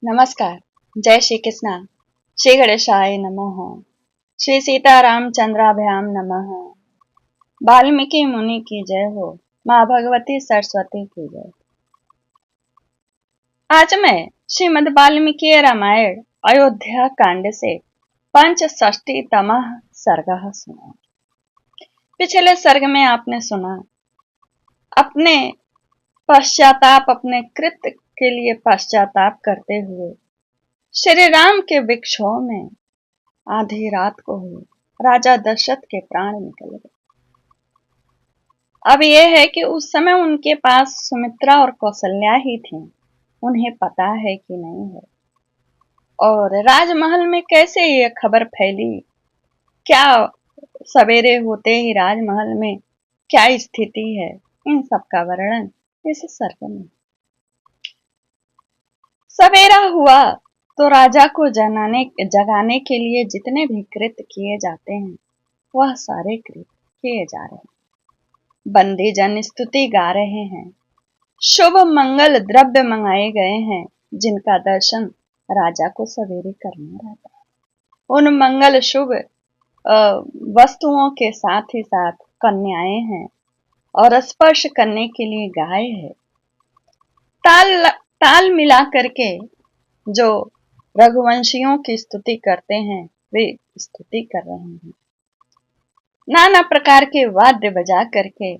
नमस्कार। जय श्री कृष्णा। श्री गणेशाय नमः। श्री सीतारामचंद्राभ्याम नमः। वाल्मीकि मुनि की जय हो। माँ भगवती सरस्वती की जय। आज मैं श्रीमद् वाल्मीकि रामायण अयोध्या कांड से पंचषष्टितमः सर्गः सुना। पिछले सर्ग में आपने सुना अपने कृत्य के लिए पश्चाताप करते हुए श्री राम के विक्षोभ में आधी रात को हुई राजा दशरथ के प्राण निकल गए। अब यह है कि उस समय उनके पास सुमित्रा और कौशल्या ही थी, उन्हें पता है कि नहीं है। और राजमहल में कैसे ये खबर फैली, क्या सवेरे होते ही राजमहल में क्या स्थिति है, इन सब का वर्णन इस सर्ग में। सवेरा हुआ तो राजा को जगाने के लिए जितने भी कृत्य किए जाते हैं वह सारे कृत्य किए जा रहे हैं। बंदी जन स्तुति गा रहे हैं, शुभ मंगल द्रव्य मंगाए गए हैं जिनका दर्शन राजा को सवेरे करना रहता है। उन मंगल शुभ वस्तुओं के साथ ही साथ कन्याएं हैं और स्पर्श करने के लिए गाय है। ताल मिला करके जो रघुवंशियों की स्तुति करते हैं वे स्तुति कर रहे हैं। नाना प्रकार के वाद्य बजा करके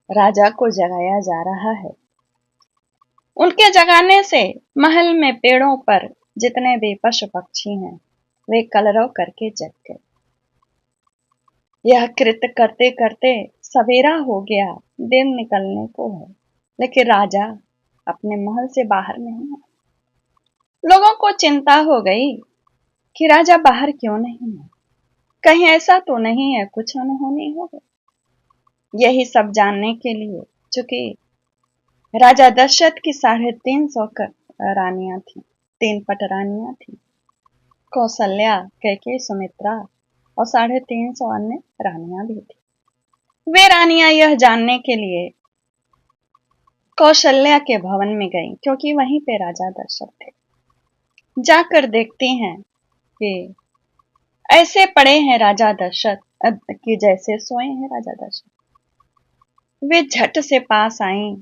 राजा को जगाया जा रहा है। उनके जगाने से महल में पेड़ों पर जितने भी पशु पक्षी हैं वे कलरव करके जग गए। यह कृत्य करते करते सवेरा हो गया, दिन निकलने को है, लेकिन राजा अपने महल से बाहर नहीं है। लोगों को चिंता हो गई कि राजा बाहर क्यों नहीं है, कहीं ऐसा तो नहीं है कुछ अनहोनी हो गई। यही सब जानने के लिए चूंकि राजा दशरथ की 350 रानियां थी, 3 पट रानियां थी, कौशल्या, कैकेयी, सुमित्रा और 350 अन्य रानियां भी थी। वे रानियां यह जानने के लिए कौशल्या के भवन में गईं, क्योंकि वहीं पे राजा दशरथ थे। जाकर देखती हैं कि ऐसे पड़े हैं राजा दशरथ कि जैसे सोए हैं राजा दशरथ। वे झट से पास आईं,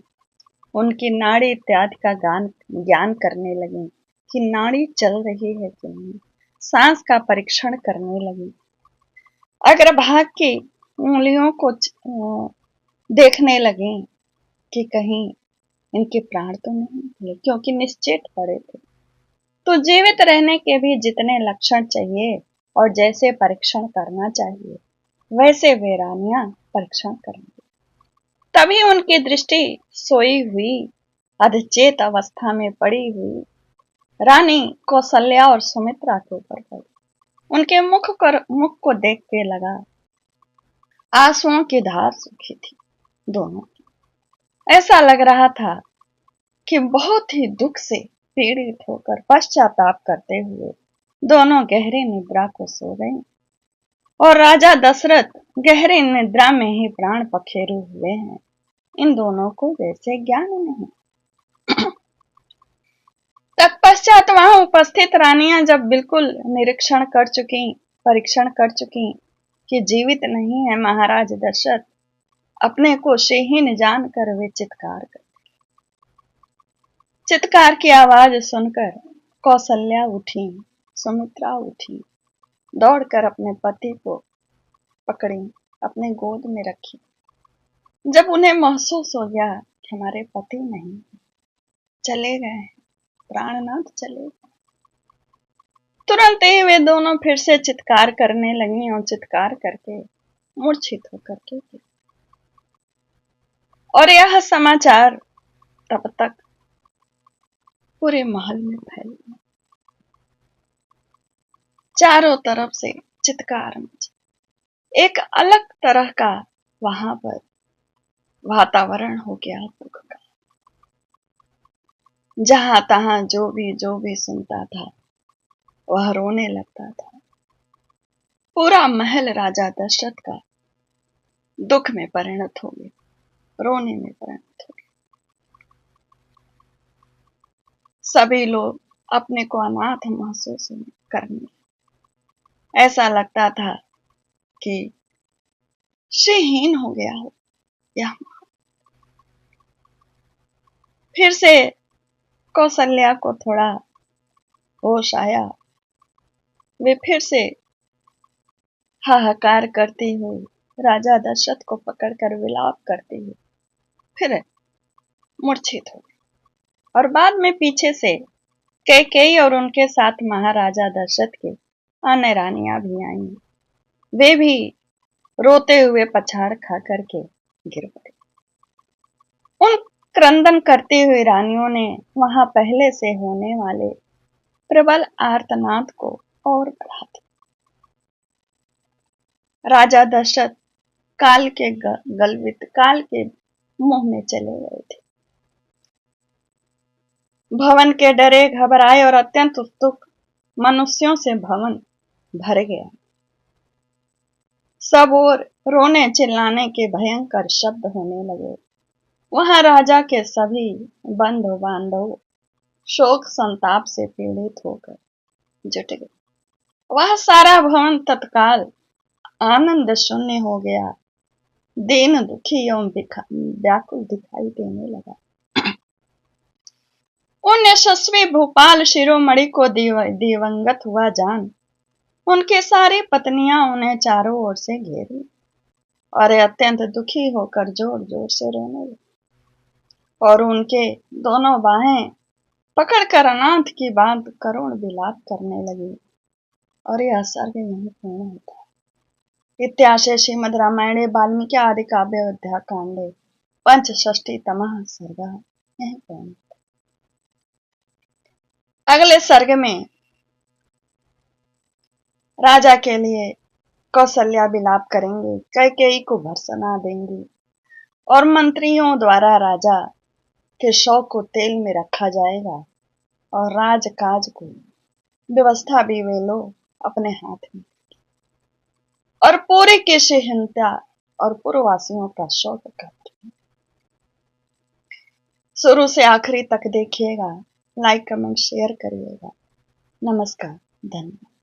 उनकी नाड़ी इत्यादि का ज्ञान करने लगी कि नाड़ी चल रही है कि नहीं, सांस का परीक्षण करने लगी, अग्रभाग की उंगलियों को देखने लगी कि कहीं इनके प्राण तो नहीं निकले, क्योंकि निश्चेत पड़े थे। तो जीवित रहने के भी जितने लक्षण चाहिए और जैसे परीक्षण करना चाहिए वैसे वे रानियां परीक्षण करेंगे। तभी उनकी दृष्टि सोई हुई अधचेत अवस्था में पड़ी हुई रानी कौशल्या और सुमित्रा के ऊपर पड़ी। उनके मुख को देख के लगा आंसुओं की धार सूखी थी दोनों की। ऐसा लग रहा था कि बहुत ही दुख से पीड़ित होकर पश्चाताप करते हुए दोनों गहरी निद्रा को सो गए और राजा दशरथ गहरी निद्रा में ही प्राण पखेरु हुए हैं। इन दोनों को वैसे ज्ञान नहीं। तत्पश्चात वहां उपस्थित रानियां जब बिल्कुल परीक्षण कर चुकी कि जीवित नहीं है महाराज दशरथ, अपने को शेहीन जानकर वे चित्कार की आवाज सुनकर कौशल्या उठी, सुमित्रा उठी, दौड़कर अपने पति को पकड़ी, अपने गोद में रखी। जब उन्हें महसूस हो गया कि हमारे पति नहीं, चले गए, प्राणनाथ चले गए, तुरंत ही वे दोनों फिर से चित्कार करने लगी और चित्कार करके मूर्छित होकर के गिरी। और यह समाचार तब तक पूरे महल में फैल गया। चारों तरफ से चित्कार मची। एक अलग तरह का वहां पर वातावरण हो गया दुख का। जहां तहां जो भी सुनता था वह रोने लगता था। पूरा महल राजा दशरथ का दुख में परिणत हो गया, रोने में परिणत हो गया। सभी लोग अपने को अनाथ महसूस करने, ऐसा लगता था कि श्रीहीन हो गया हो। या फिर से कौशल्या को थोड़ा होश आया। वे फिर से हाहाकार करते हुए राजा दशरथ को पकड़कर विलाप करते हुए फिर मूर्छित हो गए। और बाद में पीछे से कैकेयी और उनके साथ महाराजा दशरथ के अन्य रानियां भी आईं। वे भी रोते हुए पछाड़ खा करके गिर पड़े। उन क्रंदन करती हुई रानियों ने वहां पहले से होने वाले प्रबल आर्तनाद को और बढ़ा दिया। राजा दशरथ काल के गलवित काल के मुंह में चले गए थे। भवन के डरे, घबराए और अत्यंत उत्सुक मनुष्यों से भवन भर गया। सब ओर रोने चिल्लाने के भयंकर शब्द होने लगे। वहां राजा के सभी बंधु बांधव शोक संताप से पीड़ित होकर जुट गए। वह सारा भवन तत्काल आनंद शून्य हो गया, दीन दुखी एवं व्याकुल दिखाई देने लगा। उन यशस्वी भूपाल शिरोमणि को दिवंगत हुआ जान उनके सारी पत्नियां उन्हें चारों ओर से घेरी और अत्यंत दुखी होकर जोर जोर से रोने लगी और उनके दोनों बाहें पकड़कर अनाथ की बात करुण विलाप करने लगी। और यह सर्ग यहीं पूर्ण होता है। इत्याशे श्रीमद् रामायणे वाल्मीकि आदि काव्य अयोध्या कांडे पंचषष्टितमः सर्गः यहीं पूर्ण। अगले सर्ग में राजा के लिए कौशल्या विलाप करेंगे, कैकेयी को भर्त्सना देंगी और मंत्रियों द्वारा राजा के शव को तेल में रखा जाएगा और राजकाज को व्यवस्था भी वे लोग अपने हाथ में और पूरे की सहनता और पूर्ववासियों का शोक करते। शुरू से आखिरी तक देखिएगा, लाइक कमेंट शेयर करिएगा। नमस्कार, धन्यवाद।